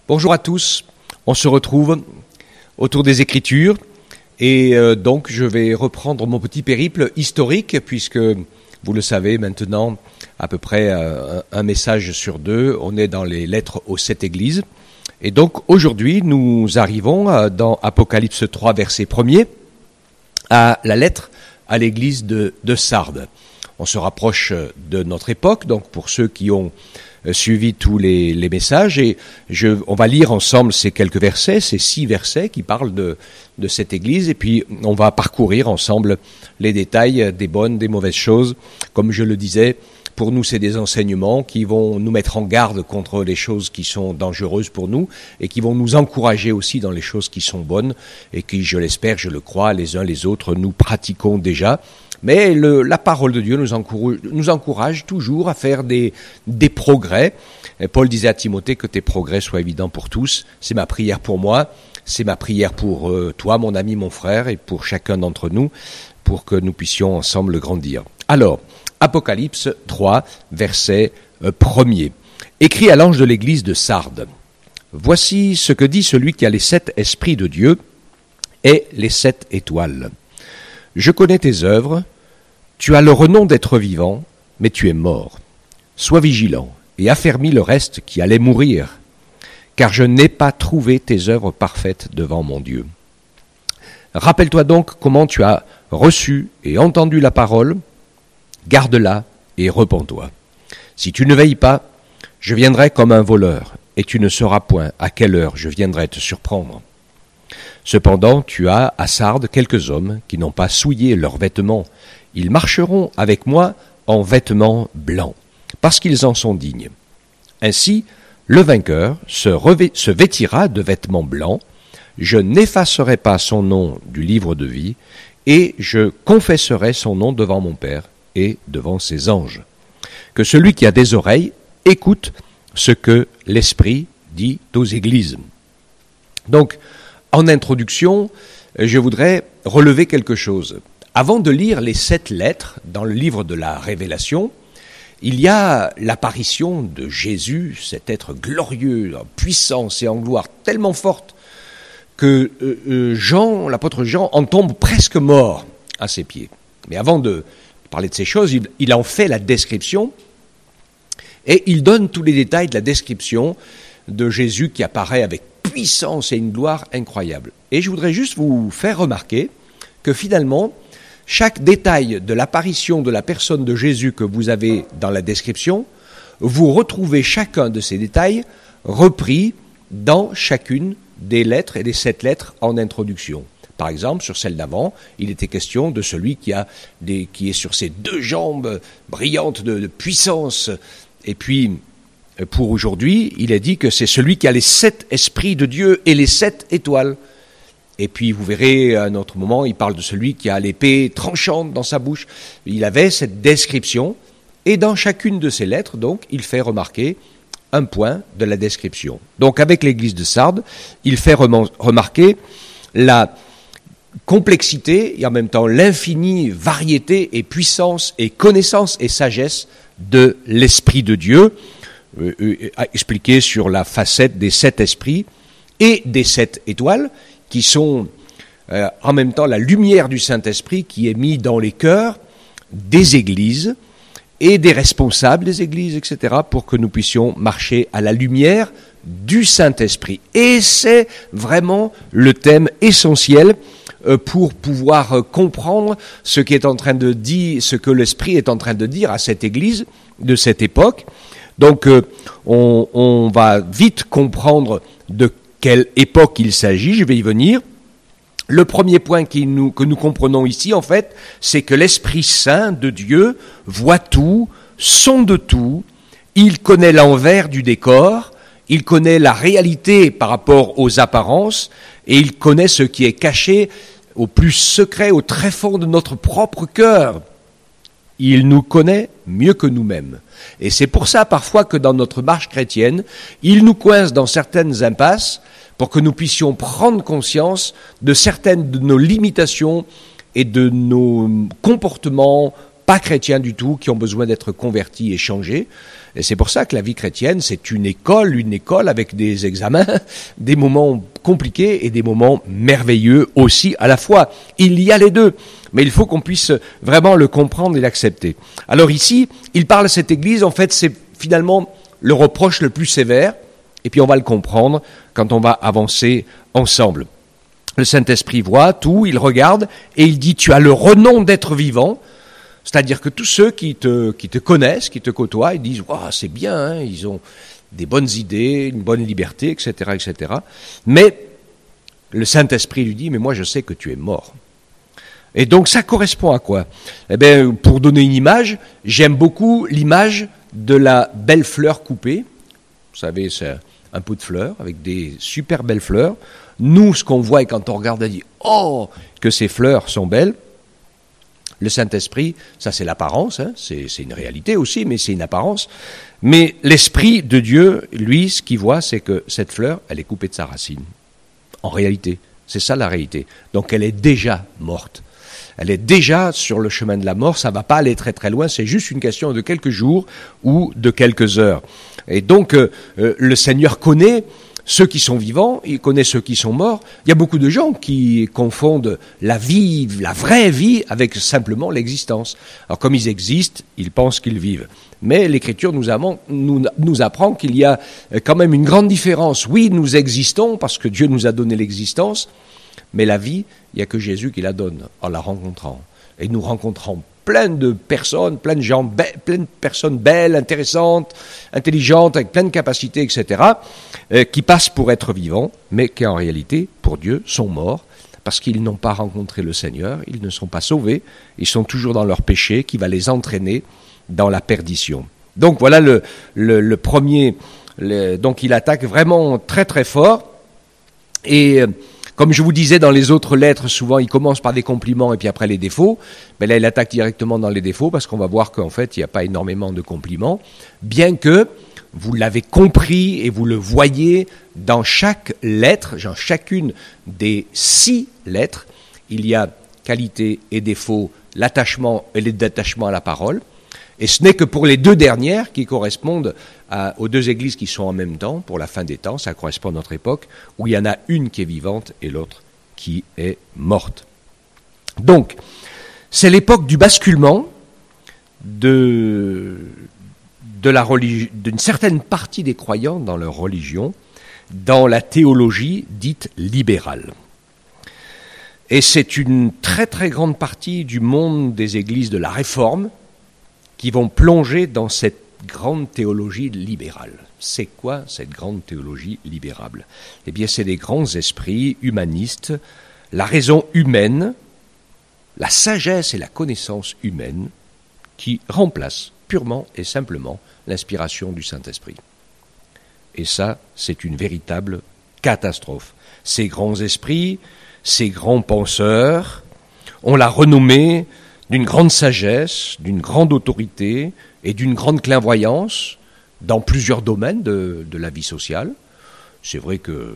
Bonjour à tous, on se retrouve autour des Écritures et donc je vais reprendre mon petit périple historique puisque vous le savez maintenant, à peu près un message sur deux, on est dans les lettres aux 7 églises. Et donc aujourd'hui nous arrivons dans Apocalypse 3 verset 1er à la lettre à l'église de Sardes. On se rapproche de notre époque, donc pour ceux qui ont suivi tous les messages, et on va lire ensemble ces quelques versets, ces 6 versets qui parlent de cette église, et puis on va parcourir ensemble les détails des bonnes, des mauvaises choses. Comme je le disais, pour nous c'est des enseignements qui vont nous mettre en garde contre les choses qui sont dangereuses pour nous, et qui vont nous encourager aussi dans les choses qui sont bonnes, et qui, je l'espère, je le crois, les uns les autres, nous pratiquons déjà. Mais la parole de Dieu nous encourage toujours à faire des progrès. Et Paul disait à Timothée que tes progrès soient évidents pour tous. C'est ma prière pour moi, c'est ma prière pour toi, mon ami, mon frère, et pour chacun d'entre nous, pour que nous puissions ensemble grandir. Alors, Apocalypse 3, verset 1er. Écrit à l'ange de l'église de Sardes. Voici ce que dit celui qui a les 7 esprits de Dieu et les 7 étoiles. Je connais tes œuvres, tu as le renom d'être vivant, mais tu es mort. Sois vigilant et affermis le reste qui allait mourir, car je n'ai pas trouvé tes œuvres parfaites devant mon Dieu. Rappelle-toi donc comment tu as reçu et entendu la parole, garde-la et repens-toi. Si tu ne veilles pas, je viendrai comme un voleur, et tu ne sauras point à quelle heure je viendrai te surprendre. Cependant, tu as à Sardes quelques hommes qui n'ont pas souillé leurs vêtements. Ils marcheront avec moi en vêtements blancs, parce qu'ils en sont dignes. Ainsi, le vainqueur se vêtira de vêtements blancs. Je n'effacerai pas son nom du livre de vie, et je confesserai son nom devant mon Père et devant ses anges. Que celui qui a des oreilles écoute ce que l'Esprit dit aux églises. Donc, en introduction, je voudrais relever quelque chose. Avant de lire les 7 lettres dans le livre de la Révélation, il y a l'apparition de Jésus, cet être glorieux, en puissance et en gloire tellement forte que l'apôtre Jean en tombe presque mort à ses pieds. Mais avant de parler de ces choses, il en fait la description et il donne tous les détails de la description de Jésus qui apparaît avec puissance et une gloire incroyable. Et je voudrais juste vous faire remarquer que finalement, chaque détail de l'apparition de la personne de Jésus que vous avez dans la description, vous retrouvez chacun de ces détails repris dans chacune des lettres et des 7 lettres en introduction. Par exemple, sur celle d'avant, il était question de celui qui est sur ses 2 jambes brillantes de puissance. Et puis, pour aujourd'hui, il est dit que c'est celui qui a les 7 esprits de Dieu et les 7 étoiles. Et puis vous verrez à un autre moment, il parle de celui qui a l'épée tranchante dans sa bouche. Il avait cette description, et dans chacune de ces lettres, donc, il fait remarquer un point de la description. Donc avec l'église de Sardes, il fait remarquer la complexité et en même temps l'infinie variété et puissance et connaissance et sagesse de l'Esprit de Dieu, expliqué sur la facette des 7 esprits et des 7 étoiles, qui sont en même temps la lumière du Saint-Esprit qui est mise dans les cœurs des églises et des responsables des églises, etc., pour que nous puissions marcher à la lumière du Saint-Esprit. Et c'est vraiment le thème essentiel pour pouvoir comprendre ce qui est en train de dire, ce que l'Esprit est en train de dire à cette église de cette époque. Donc, on va vite comprendre de quelle époque il s'agit, je vais y venir. Le premier point que nous comprenons ici, en fait, c'est que l'Esprit Saint de Dieu voit tout, sonde tout, il connaît l'envers du décor, il connaît la réalité par rapport aux apparences, et il connaît ce qui est caché au plus secret, au tréfonds de notre propre cœur. Il nous connaît mieux que nous-mêmes. Et c'est pour ça, parfois, que dans notre marche chrétienne, il nous coince dans certaines impasses pour que nous puissions prendre conscience de certaines de nos limitations et de nos comportements pas chrétiens du tout, qui ont besoin d'être convertis et changés. Et c'est pour ça que la vie chrétienne, c'est une école avec des examens, des moments compliqués et des moments merveilleux aussi à la fois. Il y a les deux, mais il faut qu'on puisse vraiment le comprendre et l'accepter. Alors ici, il parle à cette église, en fait, c'est finalement le reproche le plus sévère, et puis on va le comprendre quand on va avancer ensemble. Le Saint-Esprit voit tout, il regarde, et il dit, tu as le renom d'être vivant. C'est-à-dire que tous ceux qui te connaissent, qui te côtoient, ils disent « c'est bien, hein, ils ont des bonnes idées, une bonne liberté, etc. etc. » Mais le Saint-Esprit lui dit « Mais moi je sais que tu es mort. » Et donc ça correspond à quoi ? Eh bien, pour donner une image, j'aime beaucoup l'image de la belle fleur coupée. Vous savez, c'est un pot de fleurs avec des super belles fleurs. Nous, ce qu'on voit et quand on regarde, on dit « Oh, que ces fleurs sont belles !» Le Saint-Esprit, ça c'est l'apparence, hein, c'est une réalité aussi, mais c'est une apparence. Mais l'Esprit de Dieu, lui, ce qu'il voit, c'est que cette fleur, elle est coupée de sa racine. En réalité, c'est ça la réalité. Donc elle est déjà morte. Elle est déjà sur le chemin de la mort, ça ne va pas aller très très loin, c'est juste une question de quelques jours ou de quelques heures. Et donc le Seigneur connaît ceux qui sont vivants, il connaît ceux qui sont morts. Il y a beaucoup de gens qui confondent la vie, la vraie vie, avec simplement l'existence. Alors comme ils existent, ils pensent qu'ils vivent. Mais l'Écriture nous apprend qu'il y a quand même une grande différence. Oui, nous existons parce que Dieu nous a donné l'existence, mais la vie, il n'y a que Jésus qui la donne en la rencontrant. Et nous rencontrons plein de personnes, plein de personnes belles, intéressantes, intelligentes, avec plein de capacités, etc., qui passent pour être vivants, mais qui en réalité, pour Dieu, sont morts, parce qu'ils n'ont pas rencontré le Seigneur, ils ne sont pas sauvés, ils sont toujours dans leur péché, qui va les entraîner dans la perdition. Donc voilà le premier, donc il attaque vraiment très très fort, et comme je vous disais dans les autres lettres, souvent il commence par des compliments et puis après les défauts. Mais là, il attaque directement dans les défauts parce qu'on va voir qu'en fait, il n'y a pas énormément de compliments. Bien que vous l'avez compris et vous le voyez dans chaque lettre, dans chacune des 6 lettres, il y a qualité et défaut, l'attachement et le détachement à la parole. Et ce n'est que pour les 2 dernières qui correspondent aux 2 églises qui sont en même temps, pour la fin des temps, ça correspond à notre époque, où il y en a une qui est vivante et l'autre qui est morte. Donc, c'est l'époque du basculement d'une certaine partie des croyants dans leur religion, dans la théologie dite libérale. Et c'est une très très grande partie du monde des églises de la Réforme qui vont plonger dans cette grande théologie libérale. C'est quoi cette grande théologie libérale ? Eh bien, c'est des grands esprits humanistes, la raison humaine, la sagesse et la connaissance humaine qui remplacent purement et simplement l'inspiration du Saint-Esprit. Et ça, c'est une véritable catastrophe. Ces grands esprits, ces grands penseurs, ont la renommée d'une grande sagesse, d'une grande autorité et d'une grande clairvoyance dans plusieurs domaines de la vie sociale. C'est vrai que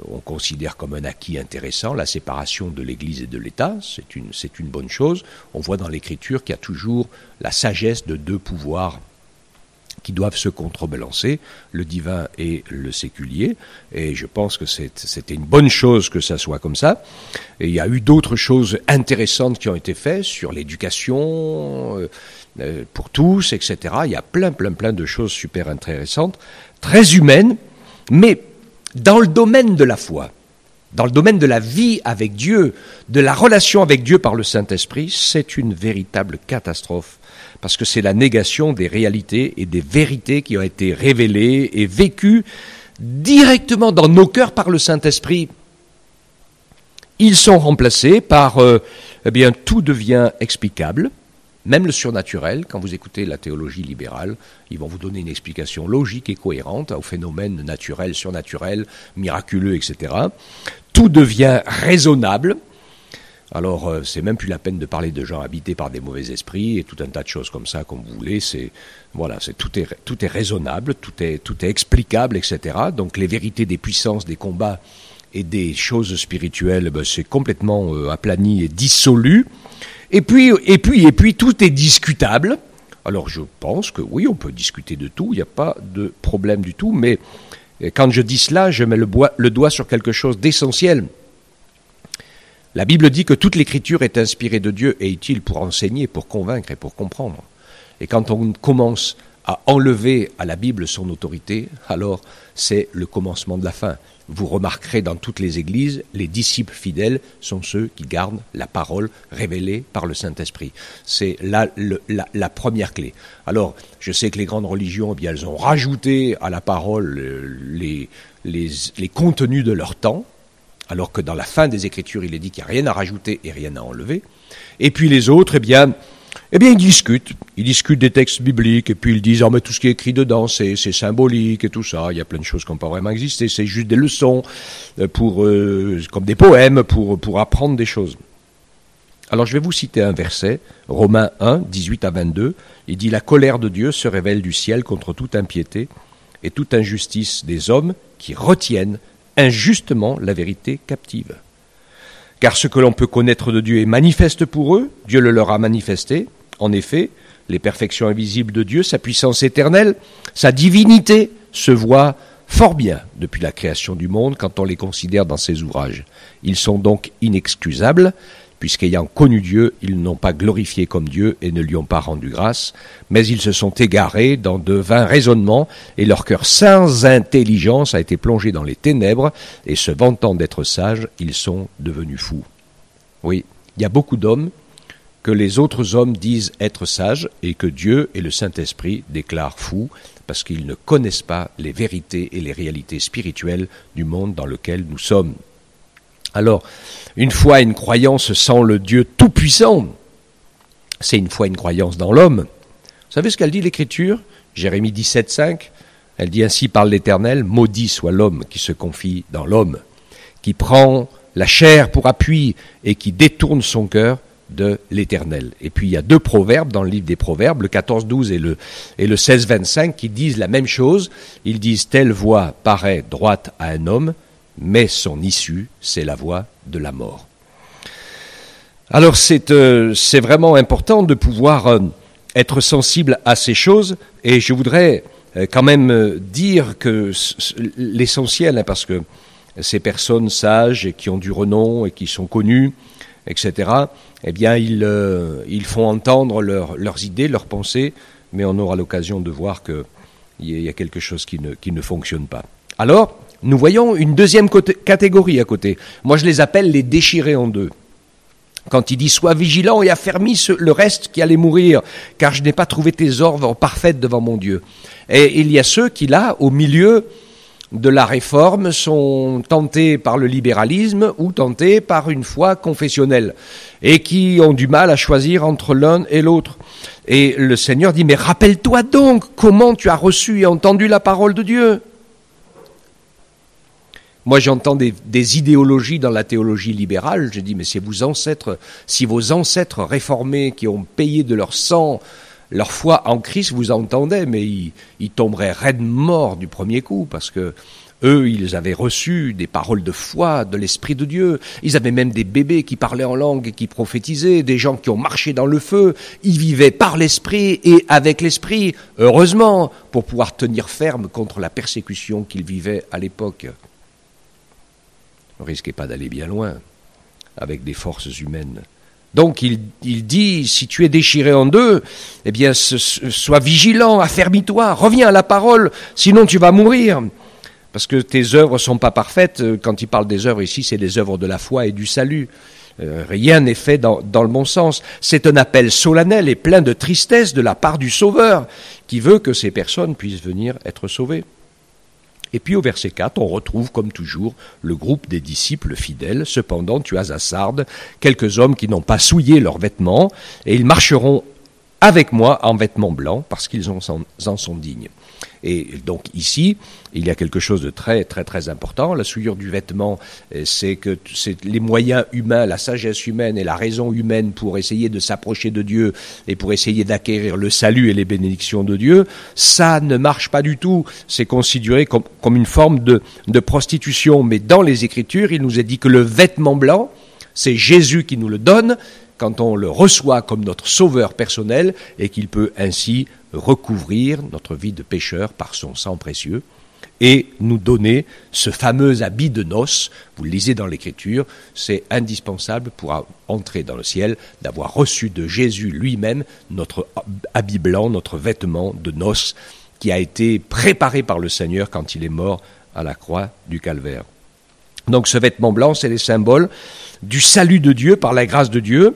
on considère comme un acquis intéressant la séparation de l'Église et de l'État, c'est une bonne chose. On voit dans l'Écriture qu'il y a toujours la sagesse de 2 pouvoirs qui doivent se contrebalancer, le divin et le séculier, et je pense que c'était une bonne chose que ça soit comme ça. Et il y a eu d'autres choses intéressantes qui ont été faites sur l'éducation pour tous, etc. Il y a plein de choses super intéressantes, très humaines, mais dans le domaine de la foi, dans le domaine de la vie avec Dieu, de la relation avec Dieu par le Saint-Esprit, c'est une véritable catastrophe. Parce que c'est la négation des réalités et des vérités qui ont été révélées et vécues directement dans nos cœurs par le Saint-Esprit. Ils sont remplacés par, tout devient explicable, même le surnaturel. Quand vous écoutez la théologie libérale, ils vont vous donner une explication logique et cohérente aux phénomènes naturels, surnaturels, miraculeux, etc. Tout devient raisonnable. Alors, c'est même plus la peine de parler de gens habités par des mauvais esprits et tout un tas de choses comme ça, comme vous voulez. Tout est raisonnable, tout est explicable, etc. Donc, les vérités des puissances, des combats et des choses spirituelles, c'est complètement aplani et dissolu. Et puis, tout est discutable. Alors je pense que oui, on peut discuter de tout, il n'y a pas de problème du tout, mais quand je dis cela, je mets le doigt sur quelque chose d'essentiel. La Bible dit que toute l'écriture est inspirée de Dieu et utile pour enseigner, pour convaincre et pour comprendre. Et quand on commence à enlever à la Bible son autorité, alors c'est le commencement de la fin. Vous remarquerez dans toutes les églises, les disciples fidèles sont ceux qui gardent la parole révélée par le Saint-Esprit. C'est là la première clé. Alors, je sais que les grandes religions, eh bien, elles ont rajouté à la parole les contenus de leur temps, alors que dans la fin des Écritures, il est dit qu'il n'y a rien à rajouter et rien à enlever. Et puis les autres, eh bien, ils discutent. Ils discutent des textes bibliques, et puis ils disent, mais tout ce qui est écrit dedans, c'est symbolique et tout ça. Il y a plein de choses qui n'ont pas vraiment existé. C'est juste des leçons, comme des poèmes, pour apprendre des choses. Alors je vais vous citer un verset, Romains 1, 18 à 22. Il dit, la colère de Dieu se révèle du ciel contre toute impiété et toute injustice des hommes qui retiennent injustement la vérité captive. Car ce que l'on peut connaître de Dieu est manifeste pour eux, Dieu le leur a manifesté. En effet, les perfections invisibles de Dieu, sa puissance éternelle, sa divinité se voient fort bien depuis la création du monde quand on les considère dans ses ouvrages. Ils sont donc inexcusables, puisqu'ayant connu Dieu, ils n'ont pas glorifié comme Dieu et ne lui ont pas rendu grâce, mais ils se sont égarés dans de vains raisonnements, et leur cœur sans intelligence a été plongé dans les ténèbres, et se vantant d'être sages, ils sont devenus fous. Oui, il y a beaucoup d'hommes que les autres hommes disent être sages, et que Dieu et le Saint-Esprit déclarent fous, parce qu'ils ne connaissent pas les vérités et les réalités spirituelles du monde dans lequel nous sommes. Alors, une foi une croyance sans le Dieu tout-puissant, c'est une foi une croyance dans l'homme. Vous savez ce qu'elle dit l'Écriture ? Jérémie 17, 5, elle dit ainsi parle l'Éternel, maudit soit l'homme qui se confie dans l'homme, qui prend la chair pour appui et qui détourne son cœur de l'Éternel. Et puis il y a 2 proverbes dans le livre des Proverbes, le 14, 12 et le 16, 25, qui disent la même chose. Ils disent, telle voie paraît droite à un homme, mais son issue, c'est la voie de la mort. Alors c'est vraiment important de pouvoir être sensible à ces choses, et je voudrais quand même dire que l'essentiel, parce que ces personnes sages et qui ont du renom et qui sont connues, etc., eh bien ils font entendre leurs idées, leurs pensées, mais on aura l'occasion de voir qu'il y a quelque chose qui ne fonctionne pas. Alors, nous voyons une deuxième catégorie à côté. Moi, je les appelle les déchirés en deux. Quand il dit « Sois vigilant et affermis le reste qui allait mourir, car je n'ai pas trouvé tes ordres parfaites devant mon Dieu. » Et il y a ceux qui, là, au milieu de la réforme, sont tentés par le libéralisme ou tentés par une foi confessionnelle et qui ont du mal à choisir entre l'un et l'autre. Et le Seigneur dit « Mais rappelle-toi donc comment tu as reçu et entendu la parole de Dieu. » Moi, j'entends des idéologies dans la théologie libérale. Je dis, mais si vos ancêtres réformés qui ont payé de leur sang, leur foi en Christ, vous entendez, mais ils tomberaient raides morts du premier coup, parce que eux, ils avaient reçu des paroles de foi de l'Esprit de Dieu. Ils avaient même des bébés qui parlaient en langue et qui prophétisaient, des gens qui ont marché dans le feu. Ils vivaient par l'Esprit et avec l'Esprit, heureusement, pour pouvoir tenir ferme contre la persécution qu'ils vivaient à l'époque. Ne risquez pas d'aller bien loin avec des forces humaines. Donc il dit, si tu es déchiré en deux, eh bien sois vigilant, affermis-toi, reviens à la parole, sinon tu vas mourir. Parce que tes œuvres ne sont pas parfaites. Quand il parle des œuvres ici, c'est des œuvres de la foi et du salut. Rien n'est fait dans le bon sens. C'est un appel solennel et plein de tristesse de la part du Sauveur qui veut que ces personnes puissent venir être sauvées. Et puis au verset 4, on retrouve comme toujours le groupe des disciples fidèles. Cependant, tu as à Sardes quelques hommes qui n'ont pas souillé leurs vêtements, et ils marcheront avec moi en vêtements blancs, parce qu'ils en sont dignes. Et donc ici, il y a quelque chose de très très très important. La souillure du vêtement, c'est les moyens humains, la sagesse humaine et la raison humaine pour essayer de s'approcher de Dieu et pour essayer d'acquérir le salut et les bénédictions de Dieu. Ça ne marche pas du tout. C'est considéré comme une forme de prostitution. Mais dans les Écritures, il nous est dit que le vêtement blanc, c'est Jésus qui nous le donne, quand on le reçoit comme notre sauveur personnel et qu'il peut ainsi recouvrir notre vie de pécheur par son sang précieux et nous donner ce fameux habit de noces. Vous le lisez dans l'Écriture, c'est indispensable pour entrer dans le ciel, d'avoir reçu de Jésus lui-même notre habit blanc, notre vêtement de noces qui a été préparé par le Seigneur quand il est mort à la croix du Calvaire. Donc ce vêtement blanc, c'est les symboles du salut de Dieu par la grâce de Dieu,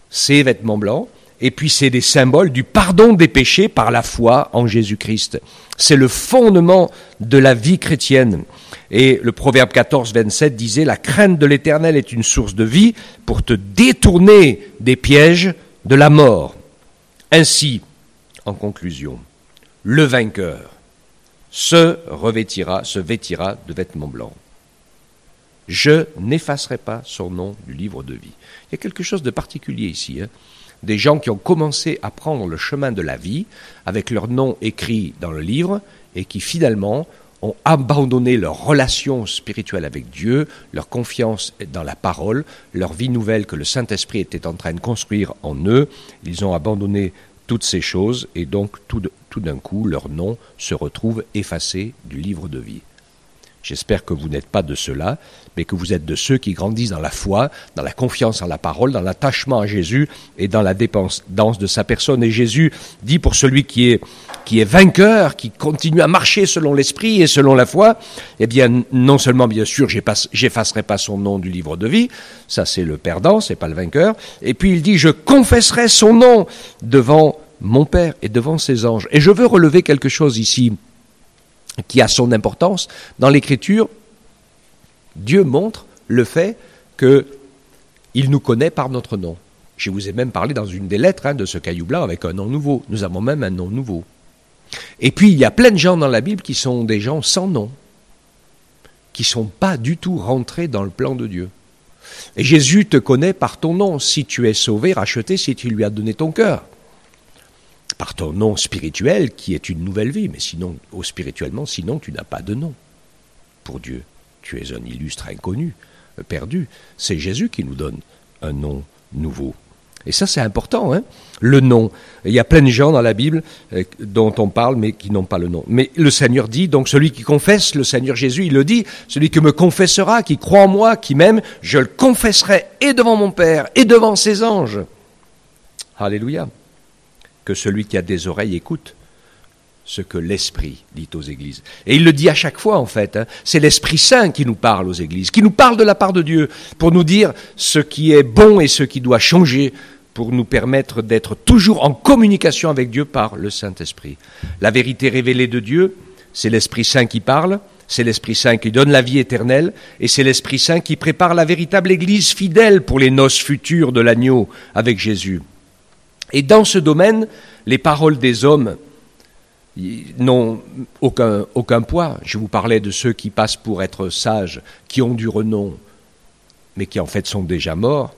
ces vêtements blancs, et puis c'est des symboles du pardon des péchés par la foi en Jésus-Christ. C'est le fondement de la vie chrétienne. Et le Proverbe 14, 27 disait « La crainte de l'Éternel est une source de vie pour te détourner des pièges de la mort. » Ainsi, en conclusion, le vainqueur se vêtira de vêtements blancs. Je n'effacerai pas son nom du livre de vie. Il y a quelque chose de particulier ici. Des gens qui ont commencé à prendre le chemin de la vie avec leur nom écrit dans le livre et qui finalement ont abandonné leur relation spirituelle avec Dieu, leur confiance dans la parole, leur vie nouvelle que le Saint-Esprit était en train de construire en eux. Ils ont abandonné toutes ces choses et donc tout d'un coup leur nom se retrouve effacé du livre de vie. J'espère que vous n'êtes pas de ceux-là, mais que vous êtes de ceux qui grandissent dans la foi, dans la confiance en la parole, dans l'attachement à Jésus et dans la dépendance de sa personne. Et Jésus dit pour celui qui est vainqueur, qui continue à marcher selon l'esprit et selon la foi, eh bien, non seulement, bien sûr, j'effacerai pas son nom du livre de vie, ça c'est le perdant, c'est pas le vainqueur, et puis il dit, je confesserai son nom devant mon Père et devant ses anges. Et je veux relever quelque chose ici, qui a son importance. Dans l'Écriture, Dieu montre le fait qu'il nous connaît par notre nom. Je vous ai même parlé dans une des lettres de ce caillou blanc avec un nom nouveau. Nous avons même un nom nouveau. Et puis, il y a plein de gens dans la Bible qui sont des gens sans nom, qui ne sont pas du tout rentrés dans le plan de Dieu. Et Jésus te connaît par ton nom, si tu es sauvé, racheté, si tu lui as donné ton cœur. Par ton nom spirituel qui est une nouvelle vie, mais sinon, spirituellement, sinon tu n'as pas de nom pour Dieu. Tu es un illustre inconnu, perdu. C'est Jésus qui nous donne un nom nouveau. Et ça, c'est important, le nom. Il y a plein de gens dans la Bible dont on parle, mais qui n'ont pas le nom. Mais le Seigneur dit, donc celui qui confesse, le Seigneur Jésus, il le dit, celui qui me confessera, qui croit en moi, qui m'aime, je le confesserai et devant mon Père et devant ses anges. Alléluia. Que celui qui a des oreilles écoute ce que l'Esprit dit aux églises. Et il le dit à chaque fois, en fait. C'est l'Esprit Saint qui nous parle aux églises, qui nous parle de la part de Dieu, pour nous dire ce qui est bon et ce qui doit changer, pour nous permettre d'être toujours en communication avec Dieu par le Saint-Esprit. La vérité révélée de Dieu, c'est l'Esprit Saint qui parle, c'est l'Esprit Saint qui donne la vie éternelle, et c'est l'Esprit Saint qui prépare la véritable Église fidèle pour les noces futures de l'agneau avec Jésus. Et dans ce domaine, les paroles des hommes n'ont aucun poids. Je vous parlais de ceux qui passent pour être sages, qui ont du renom, mais qui en fait sont déjà morts.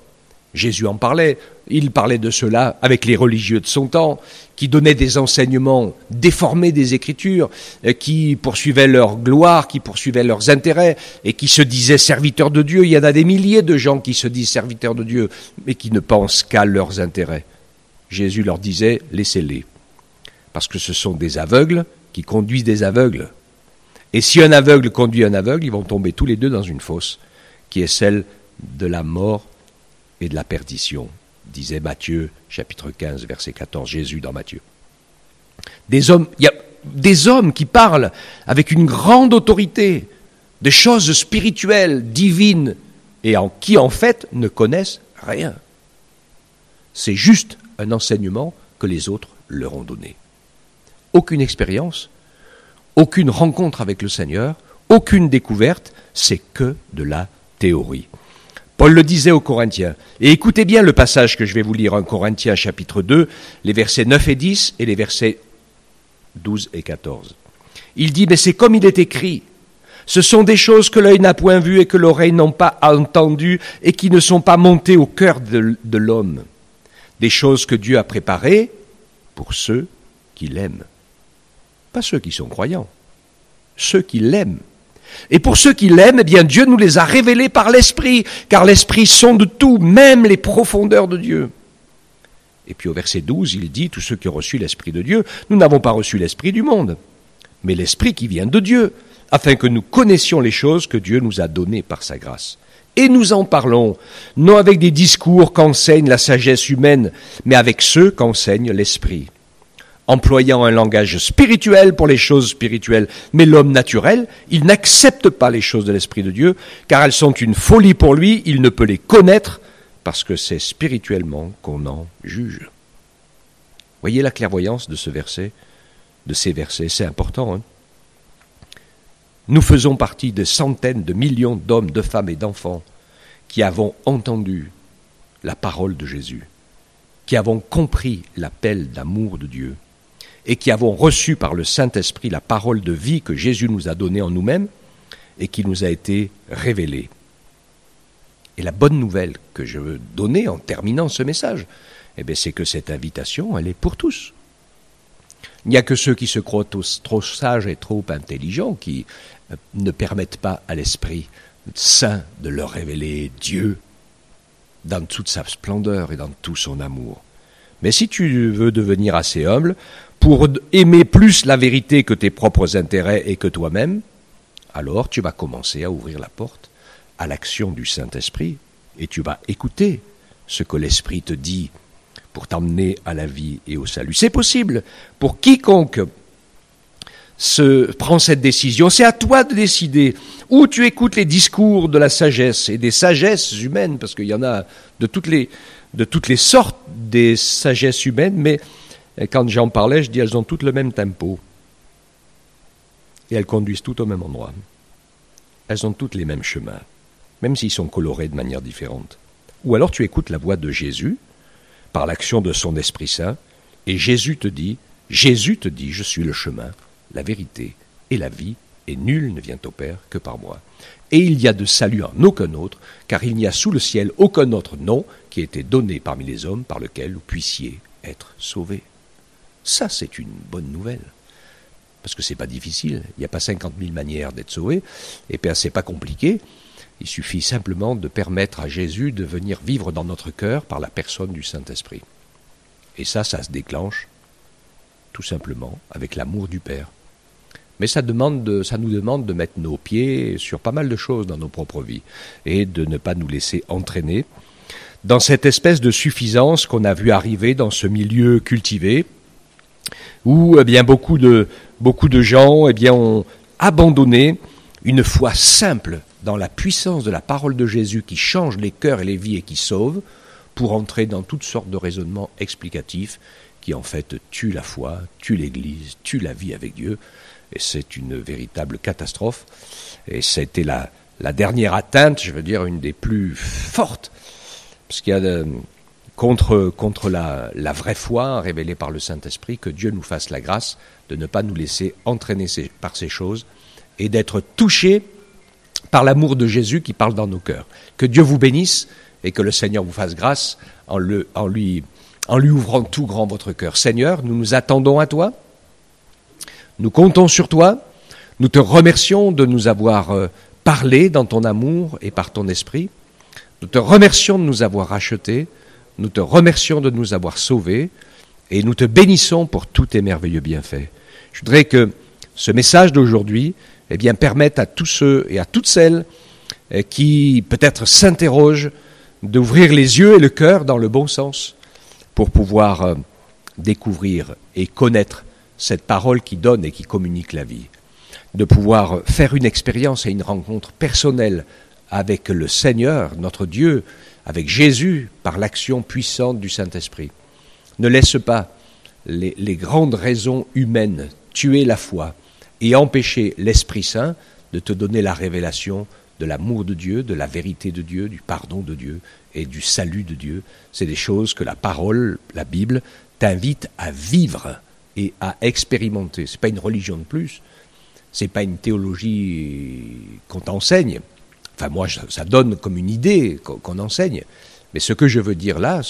Jésus en parlait. Il parlait de cela avec les religieux de son temps, qui donnaient des enseignements déformés des Écritures, qui poursuivaient leur gloire, qui poursuivaient leurs intérêts, et qui se disaient serviteurs de Dieu. Il y en a des milliers de gens qui se disent serviteurs de Dieu, mais qui ne pensent qu'à leurs intérêts. Jésus leur disait, laissez-les, parce que ce sont des aveugles qui conduisent des aveugles. Et si un aveugle conduit un aveugle, ils vont tomber tous les deux dans une fosse, qui est celle de la mort et de la perdition, disait Matthieu, chapitre 15, verset 14, Jésus dans Matthieu. Il y a des hommes qui parlent avec une grande autorité, des choses spirituelles, divines, et qui en fait ne connaissent rien. C'est juste un enseignement que les autres leur ont donné. Aucune expérience, aucune rencontre avec le Seigneur, aucune découverte, c'est que de la théorie. Paul le disait aux Corinthiens, et écoutez bien le passage que je vais vous lire, 1 Corinthiens chapitre 2, les versets 9 et 10 et les versets 12 et 14. Il dit, mais c'est comme il est écrit, ce sont des choses que l'œil n'a point vues et que l'oreille n'a pas entendues et qui ne sont pas montées au cœur de l'homme. Des choses que Dieu a préparées pour ceux qui l'aiment. Pas ceux qui sont croyants, ceux qui l'aiment. Et pour ceux qui l'aiment, eh bien Dieu nous les a révélés par l'Esprit, car l'Esprit sonde tout, même les profondeurs de Dieu. Et puis au verset 12, il dit, tous ceux qui ont reçu l'Esprit de Dieu, nous n'avons pas reçu l'Esprit du monde, mais l'Esprit qui vient de Dieu, afin que nous connaissions les choses que Dieu nous a données par sa grâce. Et nous en parlons, non avec des discours qu'enseigne la sagesse humaine, mais avec ceux qu'enseigne l'Esprit, employant un langage spirituel pour les choses spirituelles. Mais l'homme naturel, il n'accepte pas les choses de l'Esprit de Dieu, car elles sont une folie pour lui, il ne peut les connaître, parce que c'est spirituellement qu'on en juge. Voyez la clairvoyance de ce verset, de ces versets, c'est important, hein. Nous faisons partie de centaines de millions d'hommes, de femmes et d'enfants qui avons entendu la parole de Jésus, qui avons compris l'appel d'amour de Dieu et qui avons reçu par le Saint-Esprit la parole de vie que Jésus nous a donnée en nous-mêmes et qui nous a été révélée. Et la bonne nouvelle que je veux donner en terminant ce message, c'est que cette invitation, elle est pour tous. Il n'y a que ceux qui se croient trop sages et trop intelligents qui ne permettent pas à l'Esprit Saint de leur révéler Dieu dans toute sa splendeur et dans tout son amour. Mais si tu veux devenir assez humble pour aimer plus la vérité que tes propres intérêts et que toi-même, alors tu vas commencer à ouvrir la porte à l'action du Saint-Esprit et tu vas écouter ce que l'Esprit te dit pour t'emmener à la vie et au salut. C'est possible pour quiconque prend cette décision. C'est à toi de décider où tu écoutes les discours de la sagesse et des sagesses humaines, parce qu'il y en a de toutes les sortes des sagesses humaines, mais quand j'en parlais, je dis elles ont toutes le même tempo et elles conduisent toutes au même endroit. Elles ont toutes les mêmes chemins, même s'ils sont colorés de manière différente. Ou alors tu écoutes la voix de Jésus par l'action de son Esprit Saint, et Jésus te dit, je suis le chemin, la vérité et la vie, et nul ne vient au Père que par moi. Et il n'y a de salut en aucun autre, car il n'y a sous le ciel aucun autre nom qui ait été donné parmi les hommes par lequel vous puissiez être sauvés. Ça, c'est une bonne nouvelle. Parce que c'est pas difficile, il n'y a pas 50 000 manières d'être sauvé, et bien c'est pas compliqué. Il suffit simplement de permettre à Jésus de venir vivre dans notre cœur par la personne du Saint-Esprit. Et ça se déclenche tout simplement avec l'amour du Père. Mais ça nous demande de mettre nos pieds sur pas mal de choses dans nos propres vies et de ne pas nous laisser entraîner dans cette espèce de suffisance qu'on a vu arriver dans ce milieu cultivé où beaucoup de gens ont abandonné une foi simple dans la puissance de la parole de Jésus qui change les cœurs et les vies et qui sauve, pour entrer dans toutes sortes de raisonnements explicatifs qui en fait tuent la foi, tuent l'Église, tuent la vie avec Dieu. Et c'est une véritable catastrophe. Et ça a été la dernière atteinte, une des plus fortes, parce qu'il y a contre la vraie foi révélée par le Saint-Esprit, que Dieu nous fasse la grâce de ne pas nous laisser entraîner par ces choses et d'être touchés par l'amour de Jésus qui parle dans nos cœurs. Que Dieu vous bénisse et que le Seigneur vous fasse grâce en lui ouvrant tout grand votre cœur. Seigneur, nous nous attendons à toi, nous comptons sur toi, nous te remercions de nous avoir parlé dans ton amour et par ton esprit, nous te remercions de nous avoir rachetés, nous te remercions de nous avoir sauvés et nous te bénissons pour tous tes merveilleux bienfaits. Je voudrais que ce message d'aujourd'hui permette à tous ceux et à toutes celles qui peut-être s'interrogent d'ouvrir les yeux et le cœur dans le bon sens pour pouvoir découvrir et connaître cette parole qui donne et qui communique la vie, de pouvoir faire une expérience et une rencontre personnelle avec le Seigneur, notre Dieu, avec Jésus, par l'action puissante du Saint-Esprit. Ne laisse pas les grandes raisons humaines tuer la foi et empêcher l'Esprit Saint de te donner la révélation de l'amour de Dieu, de la vérité de Dieu, du pardon de Dieu et du salut de Dieu. C'est des choses que la parole, la Bible, t'invite à vivre et à expérimenter. Ce n'est pas une religion de plus, ce n'est pas une théologie qu'on t'enseigne. Enfin, moi, ça donne comme une idée qu'on enseigne. Mais ce que je veux dire là,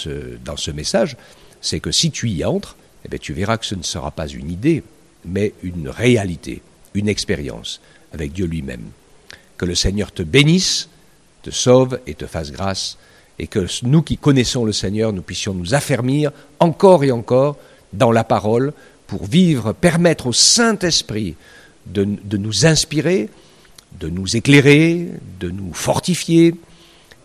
dans ce message, c'est que si tu y entres, tu verras que ce ne sera pas une idée, mais une réalité, une expérience avec Dieu lui-même. Que le Seigneur te bénisse, te sauve et te fasse grâce, et que nous qui connaissons le Seigneur, nous puissions nous affermir encore et encore dans la parole pour vivre, permettre au Saint-Esprit de nous inspirer, de nous éclairer, de nous fortifier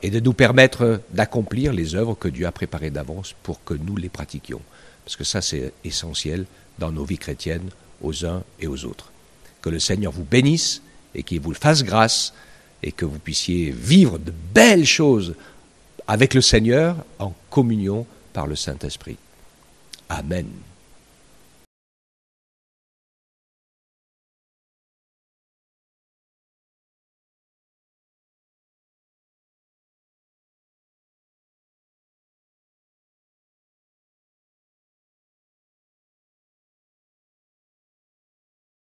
et de nous permettre d'accomplir les œuvres que Dieu a préparées d'avance pour que nous les pratiquions. Parce que ça, c'est essentiel dans nos vies chrétiennes, aux uns et aux autres. Que le Seigneur vous bénisse et qu'il vous fasse grâce et que vous puissiez vivre de belles choses avec le Seigneur en communion par le Saint-Esprit. Amen.